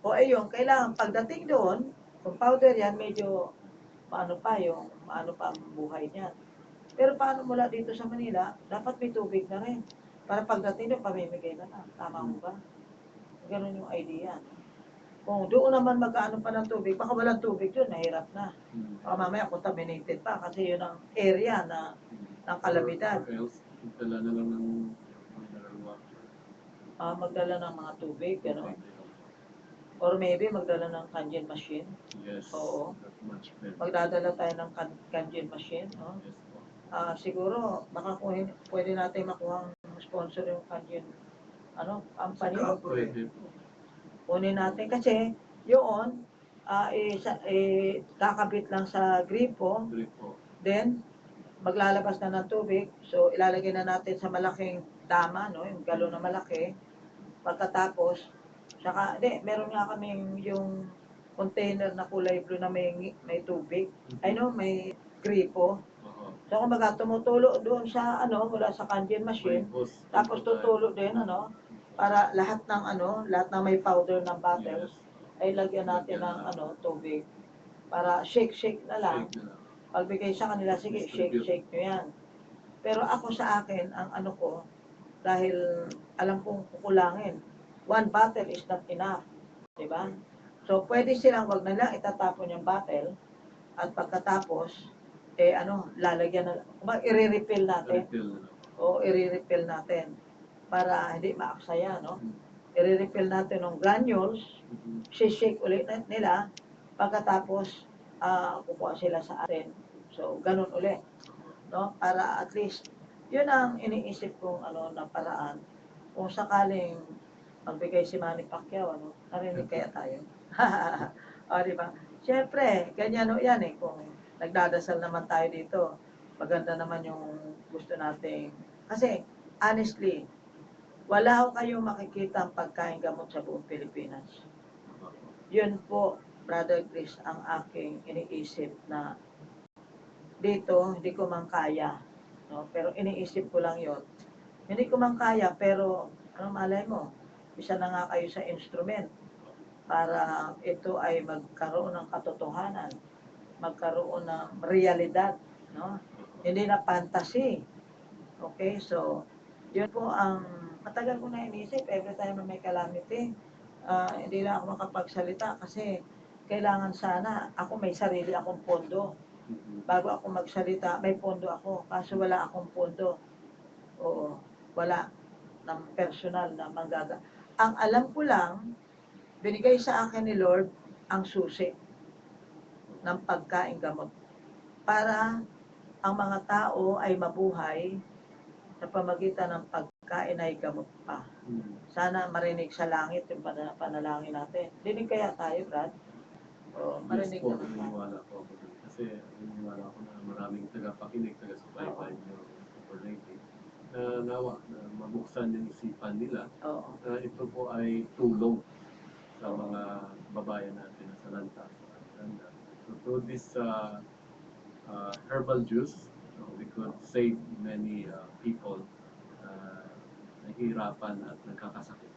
O ayun, kailangan pagdating doon, kung powder yan, medyo maano pa ang buhay niyan. Pero paano mula dito sa Manila, dapat may tubig na rin. Para pagdating doon, pamimigay na lang. Tama mo ba? Ganun yung idea. Kung doon naman magkaano pa ng tubig, baka walang tubig doon, nahirap na. Baka mamaya contaminated pa kasi yun ang area ng kalamidad. Or else, dala na lang ng mineral water. Magdala ng mga tubig, gano'n. Or maybe magdala ng kangen machine. Yes, Oo. that's much better. Magdadala tayo ng kangen machine. No? Yes po. Siguro, baka pwede natin makuha ang sponsor yung kangen company. Pwede po. Kunin natin kasi yun, kakabit lang sa gripo, Drip po. then maglalabas na ng tubig. So, ilalagay na natin sa malaking dama, no? Yung galon na malaki. Pagkatapos, meron nga kaming yung container na kulay blue na may tubig. May gripo. Oo. So, kumbaga, tumutulo doon sa, mula sa kangen machine. Hose. Tapos tutulo din, para lahat ng may powder ng bottles, Yes. ay lagyan natin ng, tubig. Para shake na lang. Shake na lang. Pagbigay sa kanila, sige, shake nyo yan. Pero ako sa akin, ang ko, dahil alam kong kukulangin, 1 bottle is not enough. Diba? So, pwede silang wag na lang itatapon yung bottle at pagkatapos, lalagyan na, i-refill natin. Refill na lang. O i-refill natin para hindi maaksaya, no? I-refill natin ng granules, shake ulit nila, pagkatapos, kukuha sila sa atin. So, ganun ulit. No? Para at least, yun ang iniisip kong na paraan. Kung sakaling magbigay si Manny Pacquiao, narinig kaya tayo? O, di ba? Siyempre, ganyan yan eh. Kung nagdadasal naman tayo dito, maganda naman yung gusto nating. Kasi, honestly, wala ko kayong makikita ang pagkain gamot sa buong Pilipinas. Yun po, Brother Chris, ang aking iniisip na dito, hindi ko man kaya. No? Pero iniisip ko lang yon. Hindi ko man kaya, pero malay mo, isa na nga kayo sa instrument para ito ay magkaroon ng katotohanan, magkaroon ng realidad. No? Hindi na fantasy. Okay, so, yun po ang matagal ko na iniisip. Every time na may calamity, hindi na ako makapagsalita kasi kailangan sana ako may sarili akong pondo. Bago ako magsalita, may pondo ako. Kaso wala akong pondo. Oo, wala ng personal na manggaga. Ang alam ko lang, binigay sa akin ni Lord ang susi ng pagkain gamot para ang mga tao ay mabuhay sa pamagitan ng pagkain ay gamot pa. Sana marinig sa langit yung panalangin natin. Dinig kaya tayo, Brad? O, marinig Yes po, naman tayo. naniniwala po ako dun. Kasi naniniwala ako na maraming tagapakinig, taga-subaybay nyo Super Lady na nawa na mabuksan yung isipan nila Oo. na ito po ay tulong sa mga babayan natin na sa lantas. And so through this herbal juice, we could save many people nahihirapan at nagkakasakit.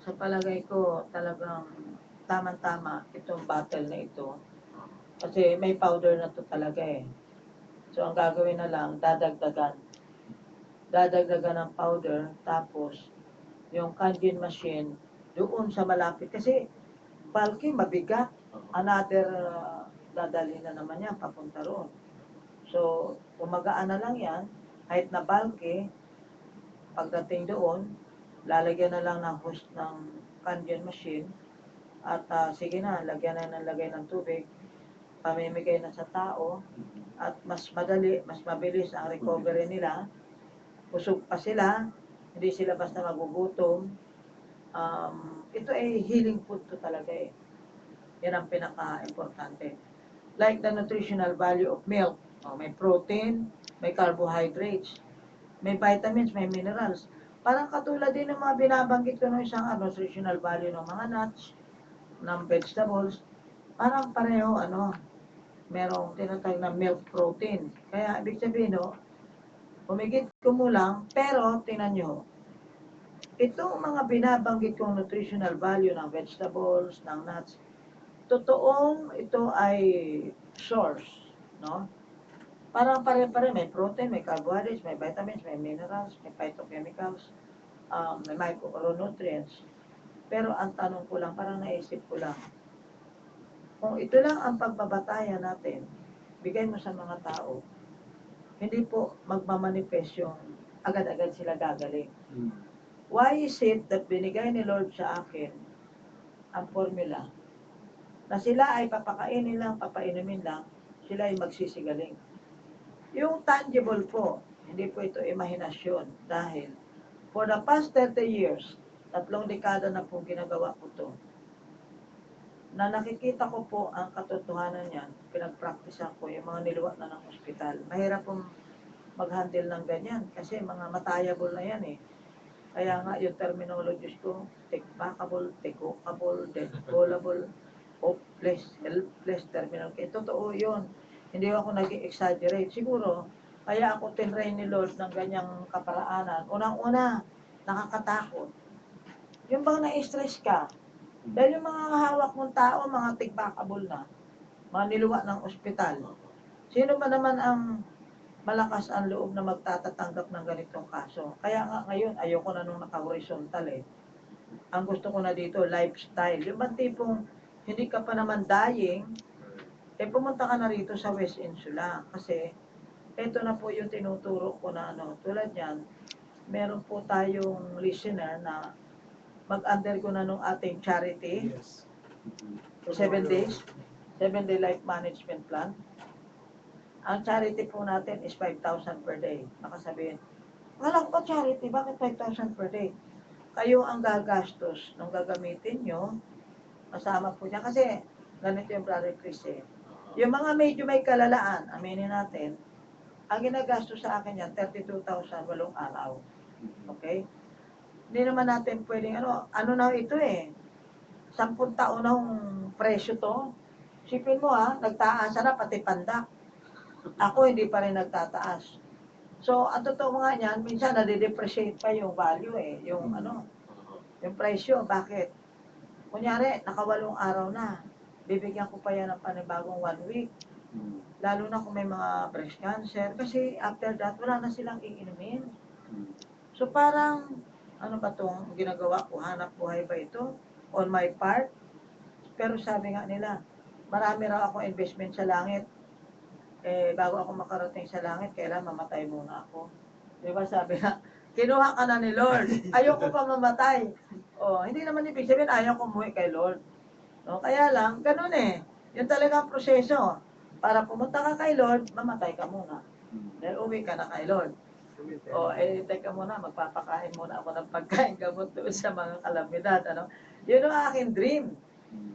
Sa palagay ko, talagang tamang-tama itong bottle na ito. Kasi may powder na to talaga eh. So, ang gagawin na lang, dadagdagan ng powder, tapos yung kangen machine doon sa malapit. Kasi bulky, mabigat. Another, dadalhin na naman yan, papunta roon. So, kumagaan na lang yan, kahit na bulky, pagdating doon, lalagyan na lang ng hose ng kangen machine, at sige na, lagyan ng tubig, pamimigay na sa tao, at mas madali, mas mabilis ang recovery nila. Busog pa sila, hindi sila basta magugutom. Ito ay healing food to talaga eh. Yan ang pinaka-importante. Like the nutritional value of milk. May protein, may carbohydrates, may vitamins, may minerals. Parang katulad din ng mga binabanggit ko ng isang nutritional value ng mga nuts, ng vegetables. Parang pareho, merong tinatawag na milk protein. Kaya ibig sabihin, humigit kumulang, pero tingnan nyo, itong mga binabanggit kong nutritional value ng vegetables, ng nuts, totoong ito ay source, no? Parang pare-pare, may protein, may carbohydrates, may vitamins, may minerals, may phytochemicals, may micronutrients. Pero ang tanong ko lang, parang naisip ko lang, kung ito lang ang pagbabatayan natin, bigay mo sa mga tao, hindi po magmamanifest yung agad-agad sila gagaling. Why is it that binigay ni Lord sa akin ang formula na sila ay papakainin lang, papainumin lang, sila ay magsisigaling? Yung tangible po, hindi po ito imahinasyon dahil for the past 30 years, 3 dekada na po ginagawa ko to, na nakikita ko po ang katotohanan niyan, pinagpraktisan ko yung mga niluwat na ng ospital. Mahirap pong mag-handle ng ganyan kasi mga matayable na yan eh. Kaya nga yung terminologies ko, take-backable, take-hookable, dead-callable, hopeless, helpless terminology. Totoo yun. Hindi ako nag-exaggerate. Siguro, kaya ako tinrain ni Lord ng ganyang kaparaanan. Unang-una, nakakatakot. Yung bang na-stress ka, dahil yung mga hawak mong tao, mga take-backable na, mga niluwa ng ospital. Sino ba naman ang malakas ang loob na magtatatanggap ng ganitong kaso? Kaya nga ngayon, ayoko na nung naka-horizontal eh. Ang gusto ko na dito, lifestyle. Yung bang tipong, hindi ka pa naman dying, pumunta ka na rito sa West Insula. Kasi, ito na po yung tinuturo ko na tulad yan, meron po tayong listener na mag-undergo na nung ating charity, 7 days, 7-day life management plan. Ang charity po natin is 5,000 per day. Baka sabihin, wala ko charity, bakit 5,000 per day? Kayo ang gagastos nung gagamitin nyo, kasama po niya. Kasi, ganito yung Brother Chris eh. Yung mga medyo may kalalaan, aminin natin, ang ginagastos sa akin yan, 32,000 walong araw. Okay? Hindi naman natin pwedeng, ano na ito eh, 10 taon na presyo to. Sipin mo nagtaas na pati pandak. Ako hindi pa rin nagtataas. So, ang totoo nga niyan, minsan nade-depreciate pa yung value eh, yung yung presyo. Bakit? Kunyari, nakawalong araw na, bibigyan ko pa yan ng panibagong 1 week. Lalo na kung may mga breast cancer. Kasi after that, wala na silang iinumin. So, parang, ano ba itong ginagawa ko? Hanap buhay ba ito? On my part? Pero sabi nga nila, marami raw ako investment sa langit. Bago ako makarating sa langit, kailan mamatay muna ako. Di ba sabi nga, kinuha ka na ni Lord. Ayoko pa mamatay. Hindi naman ibig sabihin, ayaw ko umuwi kay Lord. No? Kaya lang, ganun eh. Yun talaga ang proseso. Para pumunta ka kay Lord, mamatay ka muna. Dahil uwi ka na kay Lord. Teka muna, magpapakain muna ako ng pagkain gamot doon sa mga kalamidad. Yun ang aking dream.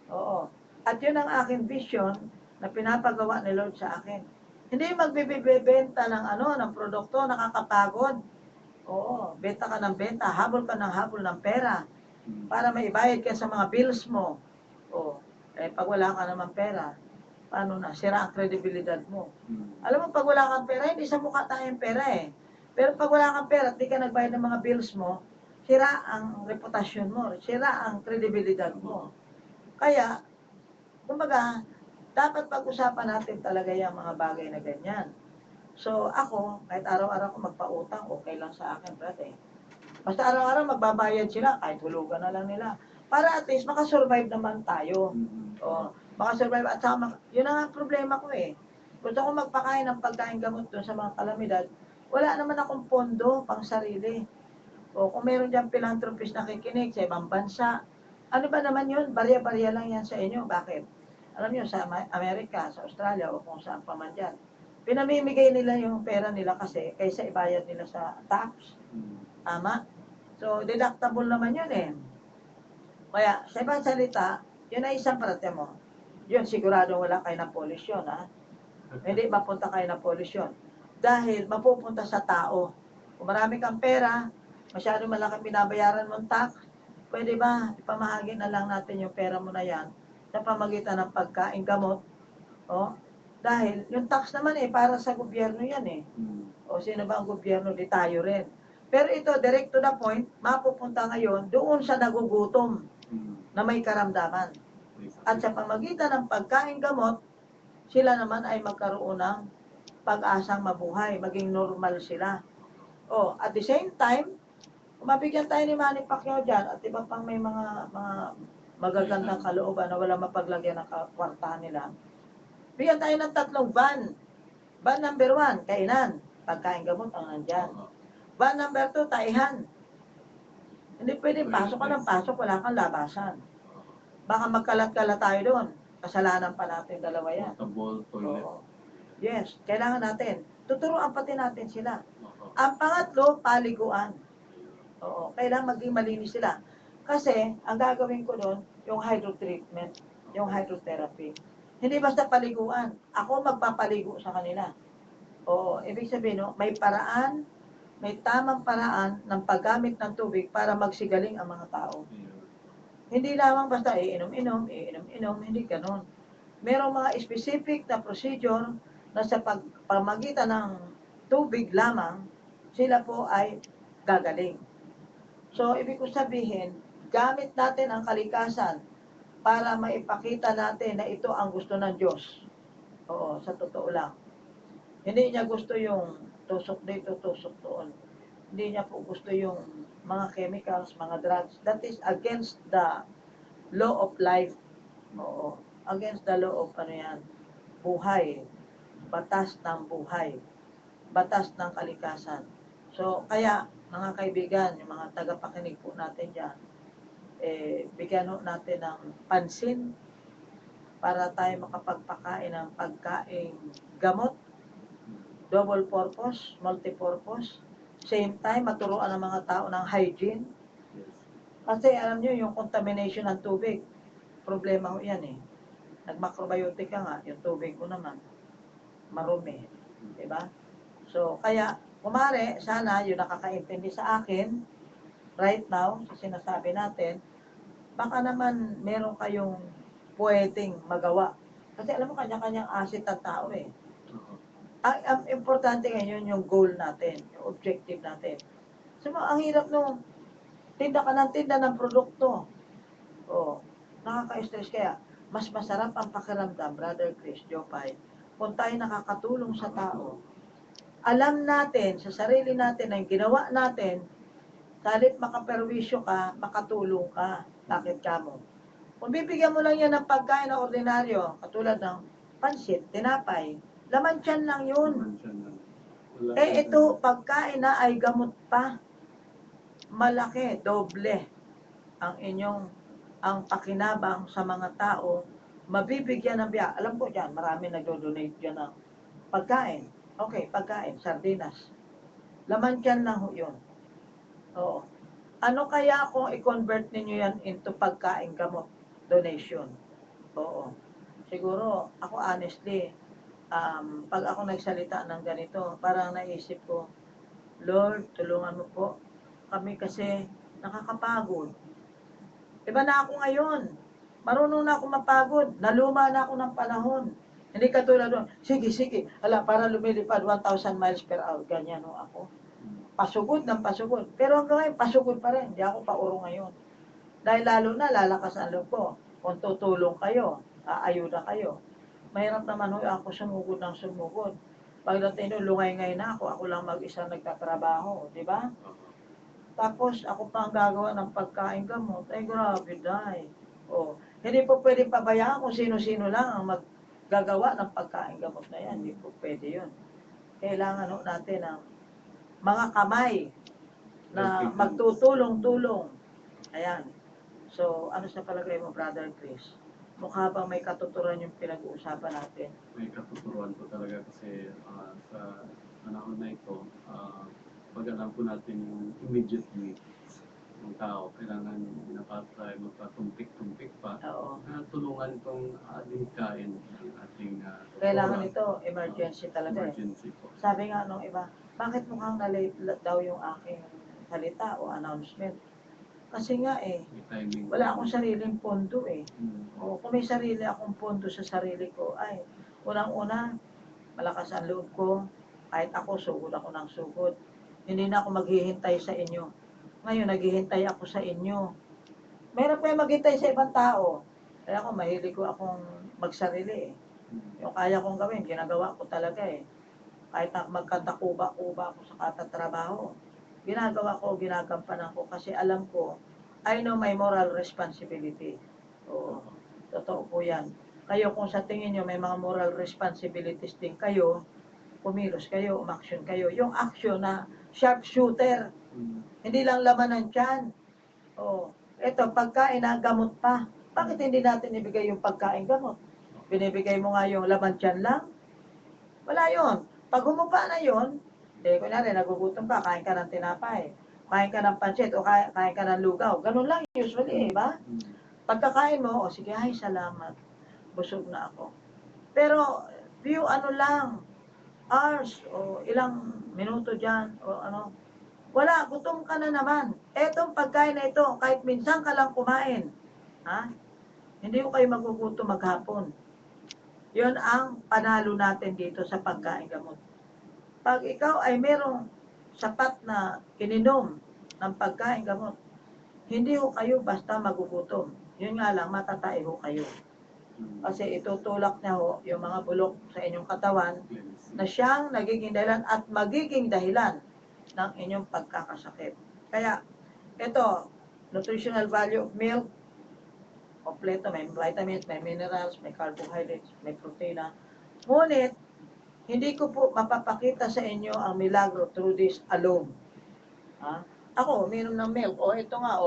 Oo. At yun ang aking vision na pinapagawa ni Lord sa akin. Hindi magbibibenta ng produkto, nakakapagod. Oo, benta ka ng benta, habol ka ng habol ng pera para maibayad ka sa mga bills mo. Pag wala ka naman pera, paano na? Sira ang kredibilidad mo. Alam mo, pag wala kang pera, hindi sa mukha tayong pera eh. Pero pag wala kang pera at di ka nagbayad ng mga bills mo, sira ang reputasyon mo, sira ang kredibilidad mo. Kaya, kumbaga, dapat pag-usapan natin talaga yung mga bagay na ganyan. So, ako, kahit araw-araw ko magpautang, okay lang sa akin, brate. Basta araw-araw magbabayad sila, kahit hulugan na lang nila. Para at least makasurvive naman tayo. Makasurvive. At saka, yun ang problema ko eh. Gusto ko magpakain ng pagkain gamot doon sa mga kalamidad. Wala naman akong pondo pang sarili. Kung meron dyan philanthropist na kikinig sa ibang bansa, ano ba naman yun? Barya-barya lang yan sa inyo. Bakit? Alam nyo, sa Amerika, sa Australia, o kung saan pa man dyan, pinamimigay nila yung pera nila kasi kaysa ibayad nila sa tax. Tama? So, deductible naman yun eh. Kaya, sa ibang salita, yun ay isang parate mo. yun sigurado wala kayo na polisyon, ha? Hindi mapunta kayo na polisyon. Dahil mapupunta sa tao. Kung marami kang pera, masyado malaki binabayaran mong tax, pwede ba ipamahagi na lang natin yung pera mo na yan sa pamagitan ng pagkain, gamot, oh? Dahil yung tax naman para sa gobyerno yan O sino ba ang gobyerno? Di tayo rin. Pero ito, direct to the point, mapupunta ngayon doon sa nagugutom na may karamdaman. At sa pamagitan ng pagkain, gamot, sila naman ay magkaroon ng pag-asang mabuhay, maging normal sila. At the same time, kung mabigyan tayo ni Manny Pacquiao dyan, at iba pang may mga magagandang kalooban na wala mapaglagyan ng kwartahan nila, bigyan tayo ng 3 van. Van number 1, kainan. Pagkain, gamot ang nandyan. Van number 2, taihan. Hindi pwede, pasok ka ng pasok, wala kang labasan. Baka magkalat-kalat tayo doon. Kasalanan pa natin dalawa yan. Portable toilet. Oo. Yes, kailangan natin. Tuturuan pati natin sila. Ang pangatlo, paliguan. Oo, kailangan maging malinis sila. Kasi, ang gagawin ko doon, yung hydro treatment, yung hydrotherapy. Hindi basta paliguan. Ako magpapaligo sa kanila. Oo, ibig sabihin, may paraan, may tamang paraan ng paggamit ng tubig para magsigaling ang mga tao. Hindi lamang basta iinom-inom, hindi ganon. Merong mga specific na procedure na sa pamagitan ng tubig lamang, sila po ay gagaling. So, ibig ko sabihin, gamit natin ang kalikasan para maipakita natin na ito ang gusto ng Diyos. Oo, sa totoo lang. Hindi niya gusto yung tusok dito, tusok doon. Hindi niya po gusto yung mga chemicals, mga drugs. That is against the law of life. Oo. Against the law of buhay. Batas ng buhay. Batas ng kalikasan. So, kaya, mga kaibigan, yung mga tagapakinig po natin dyan, bigyan natin ng pansin para tayo makapagpakain ng pagkain gamot, double purpose, multi-purpose. Same time, maturuan ng mga tao ng hygiene. Kasi alam nyo, yung contamination ng tubig, problema ko yan Nag-macrobiotic ka nga, yung tubig mo naman, marumi. Diba? So, kaya, kumare, sana yung nakakaintindi sa akin, right now, sa sinasabi natin, baka naman meron kayong pwedeng magawa. Kasi alam mo, kanya-kanyang asset ang tao Ang importante ngayon yung goal natin, yung objective natin. So, ang hirap nung tinda ka ng tinda ng produkto. Nakaka-stress kaya. Mas masarap ang pakiramdam, Brother Chris, Jopay, kung tayo nakakatulong sa tao. Alam natin, sa sarili natin, na yung ginawa natin, salit makaperwisyo ka, makatulong ka. Bakit ka mo? Kung bibigyan mo lang yan ng pagkain na ordinaryo, katulad ng pansit, tinapay, laman tiyan lang yun. Ito, pagkain na ay gamot pa. Malaki, doble ang pakinabang sa mga tao, mabibigyan ng biyak. Alam ko dyan, marami nagdo-donate dyan ng pagkain. Okay, pagkain, sardinas. Laman tiyan lang yun. Oo. Ano kaya kung i-convert ninyo yan into pagkain gamot, donation? Oo. Siguro, ako honestly, pag ako nagsalita ng ganito, parang naisip ko, Lord, tulungan mo po. Kami kasi nakakapagod. Iba na ako ngayon. Marunong na ako mapagod. Naluma na ako ng panahon. Hindi katulad doon, sige. Para lumilipad 1,000 miles per hour. Ganyan ako. Pasugod ng pasugod. Pero hanggang ngayon, pasugod pa rin. Hindi ako pauro ngayon. Dahil lalo na, lalakas ang loob ko. Kung tutulong kayo, aayuda kayo. Mahirap naman ako sumugod ng sumugod. Pagdating doon, lungay-ngay na ako. Ako lang mag-isa nagtatrabaho. Di ba? Tapos, ako pa ang gagawa ng pagkain gamot. Ay, grabe, dahil. Hindi po pwede pabayaan kung sino-sino lang ang maggagawa ng pagkain gamot na yan. Hindi po pwede yun. Kailangan natin ng mga kamay na magtutulong-tulong. Ayan. So, ano sa palagay mo, Brother Chris? Mukha bang may katuturan yung pinag-uusapan natin? May katuturan po talaga kasi sa panahon na ito, pag alam po natin yung immediate needs, itong tao, kailangan dapat tayo magpatumpik-tumpik pa. Oo. Tulungan itong lingkain ng ating Kailangan doktora. ito, emergency talaga eh. Emergency po. Sabi nga nung iba, bakit mukhang na-late daw yung aking salita o announcement? Kasi nga eh, May timing. wala akong sariling pondo eh. Mm. O kung may sarili akong pondo sa sarili ko, ay, unang-una, malakas ang loob ko, kahit ako, sugod ako ng sugod. Hindi na ako maghihintay sa inyo. Ngayon, naghihintay ako sa inyo. Meron pa yung maghintay sa ibang tao. Kaya ako, mahilig ko akong magsarili eh. Yung kaya kong gawin, ginagawa ko talaga eh. Kahit na magkatakuba-kuba ako sa katatrabaho, ginagawa ko, ginagampanan ko kasi alam ko, I know my moral responsibility. Oo, totoo po yan. Kayo kung sa tingin nyo may mga moral responsibilities din kayo, kumilos kayo, umaksyon kayo. Yung action na sharpshooter, Mm. hindi lang laman ng tiyan. Oo, eto, pagkain na gamot pa. Bakit hindi natin ibigay yung pagkain gamot? Binibigay mo nga yung laman tiyan lang? Wala yon. Pag humupa na yon, kunyari, nagugutom ka, kain ka ng tinapay, kain ka ng pancit, o kain ka ng lugaw. Ganun lang usually, ba? Mm. Pagkakain mo, o sige, ay, salamat. Busog na ako. Pero, few ano lang, hours, o ilang minuto dyan, o ano, wala, gutom ka na naman. Etong pagkain na ito, kahit minsan ka lang kumain, ha? Hindi ko kayo magugutom maghapon. Yun ang panalo natin dito sa pagkain gamot. Pag ikaw ay merong sapat na ininom ng pagkain gamot, hindi ho kayo basta magugutom. Yun nga lang, matatay ho kayo. Kasi itutulak niya ho yung mga bulok sa inyong katawan na siyang nagiging dahilan at magiging dahilan ng inyong pagkakasakit. Kaya, ito, nutritional value of milk, kompleto, may vitamins, may minerals, may carbohydrates, may protein. Ngunit, hindi ko po mapapakita sa inyo ang milagro through this alone. Ha? Ako, uminom ng milk. O, ito nga,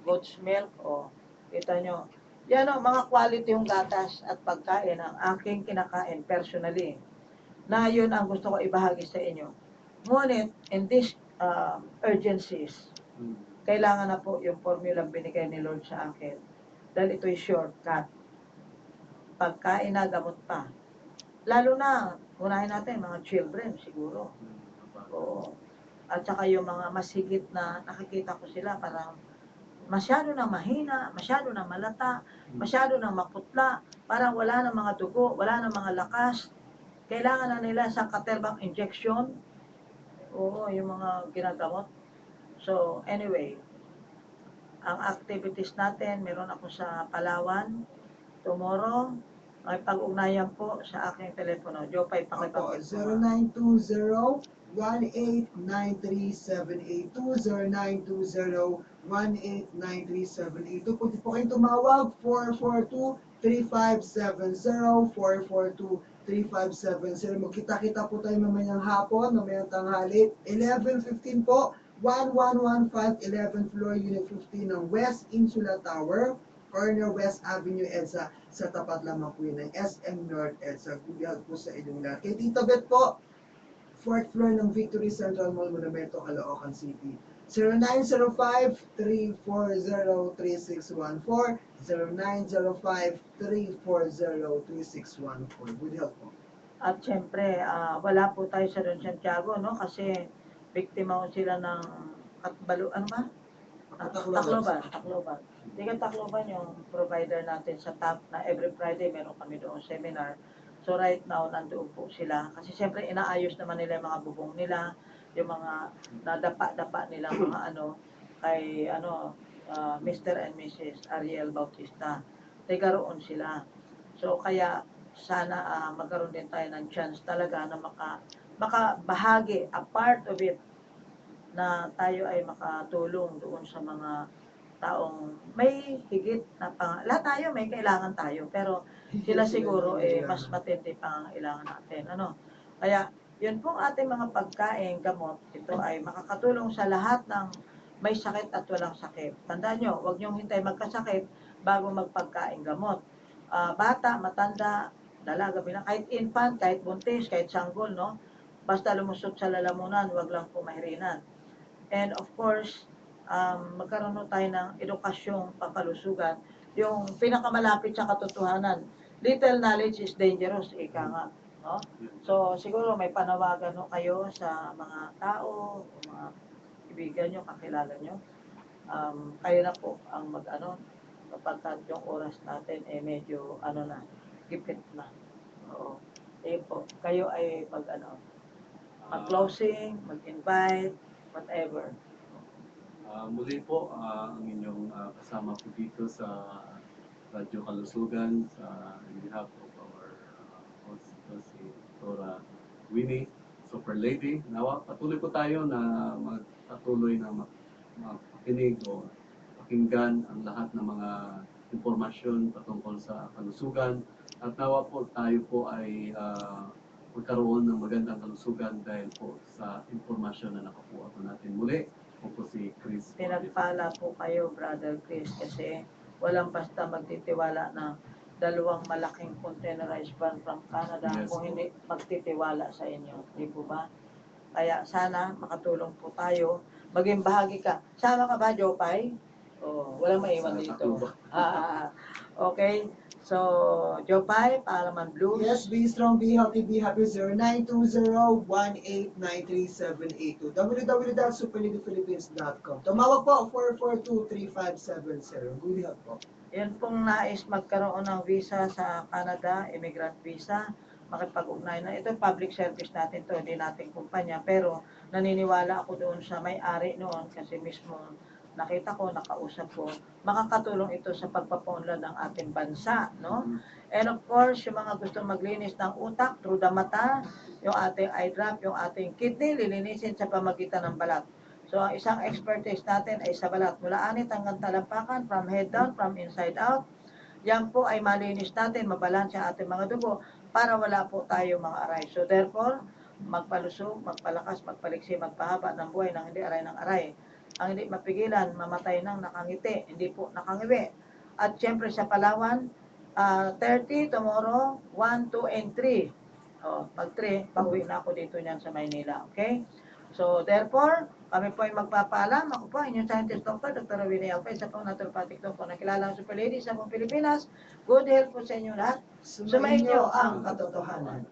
goat's milk. O, kita nyo. Yan o, mga quality yung gatas at pagkain ang aking kinakain personally. Na yun ang gusto ko ibahagi sa inyo. Ngunit, in these urgencies, kailangan na po yung formula binigay ni Lord sa akin. Dahil ito'y shortcut. Pagkain na, gamot pa. Lalo na, unahin natin, mga children siguro. Oo. At saka yung mga mas higit na nakikita ko sila, parang masyado na mahina, masyado na malata, masyado na maputla, parang wala na mga dugo, wala na mga lakas. Kailangan na nila sa katerbang injection. Oo, yung mga ginagamot. So, anyway, ang activities natin, meron ako sa Palawan, tomorrow, may pag-ugnayan po sa aking telepono. Jopay, Opo, pakipag 0920-1893782, 0920-1893782. Pwede po kayong tumawag, 442-3570, 442-3570. Magkita-kita po tayo mamayang hapon, mamayang tanghali, 11:15 po, 1115 11th floor, Unit 15 ng West Insula Tower, corner West Avenue, EDSA. Sa tapat lamang po yun ng SM North EDSA. Good help po sa inyong lahat. Kay Tito Bet po, 4th floor ng Victory Central Mall, Monumento, Caloocan City. 0905-340-3614, 0905-340-3614. Good help po. At syempre, wala po tayo sa Don Santiago, no? Kasi biktima ko sila ng ano ba? Tacloban. Hindi ka Tacloban yung provider natin sa top na every Friday meron kami doon seminar. So right now, nandoon po sila. Kasi syempre, inaayos naman nila yung mga bubong nila, yung mga nadapa-dapa nila mga kay Mr. and Mrs. Ariel Bautista. Teka roon sila. So kaya, sana magkaroon din tayo ng chance talaga na makabahagi, a part of it, na tayo ay makatulong doon sa mga taong may higit na lahat tayo may kailangan tayo, pero sila siguro mas matindi pa ang kailangan natin. Kaya, yun pong ating mga pagkain, gamot, ito ay makakatulong sa lahat ng may sakit at walang sakit. Tandaan nyo, huwag nyo hintay magkasakit bago magpagkain gamot. Bata, matanda, dalaga, kahit infant, kahit buntis, kahit sanggol, no? Basta lumusot sa lalamunan, huwag lang po mahirinan. And of course, magkaroon ho tayo ng edukasyong pangkalusugan, yung pinakamalapit sa katotohanan. Little knowledge is dangerous, ika nga. No? So, siguro may panawagan ho kayo sa mga tao, mga kaibigan nyo, kakilala nyo. Kayo na po ang mag-ano, kapag yung oras natin medyo gipit na. Oo. Po, kayo ay mag-closing, mag-invite, whatever. Muli po, ang inyong kasama po dito sa Radyo Kalusugan in behalf of our host, si Dora Winnie, Super Lady. Nawa, patuloy po tayo na magpatuloy na makinig o pakinggan ang lahat ng mga impormasyon patungkol sa kalusugan. At nawa po tayo po ay magkaroon ng magandang kalusugan dahil po sa impormasyon na nakakuha po natin muli. Ako po si Chris. Pinagpala po kayo, Brother Chris, kasi walang basta magtitiwala na dalawang malaking containerized van from Canada Yes, kung po. hindi magtitiwala sa inyo. Di po ba? Kaya sana makatulong po tayo. Maging bahagi ka. Sama ka ba, Jopay? Oh, walang maiwan dito. Okay. So, Jopay, Palaman Blues. Yes, be strong, be healthy, be happy. 0920-1893782. www.superleaderphilippines.com. Tumawag po, 442-3570. Good health po. Yan pong nais magkaroon ng visa sa Canada, immigrant visa, makipag-ugnay na. Ito public service natin to, hindi natin kumpanya. Pero naniniwala ako doon sa may-ari noon kasi mismo nakita ko, nakausap ko, makakatulong ito sa pagpapaunlad ng ating bansa, no? And of course, yung mga gusto maglinis ng utak through the mata, yung ating eye drop, yung ating kidney, lilinisin sa pamagitan ng balat. So, ang isang expertise natin ay sa balat. Mula anit hanggang talampakan, from head down, from inside out. Yan po ay malinis natin, mabalanse ang ating mga dugo para wala po tayo mga aray. So, therefore, magpalusog, magpalakas, magpaliksi, magpahaba ng buhay ng hindi aray ng aray. Ang hindi mapigilan, mamatay ng nakangiti, hindi po nakangiwi. At syempre sa Palawan, 30 tomorrow, 1, 2, and 3. Pag 3, pauwi na ako dito niyan sa Maynila, okay? So, therefore, kami po ay magpapaalam. Ako po, inyong scientist doctor, Dr. Winnie Alpay, sa pong naturopathic doctor na kilala ang Super Lady sa buong Pilipinas. Good health po sa inyo lahat. Sumainyo ang katotohanan.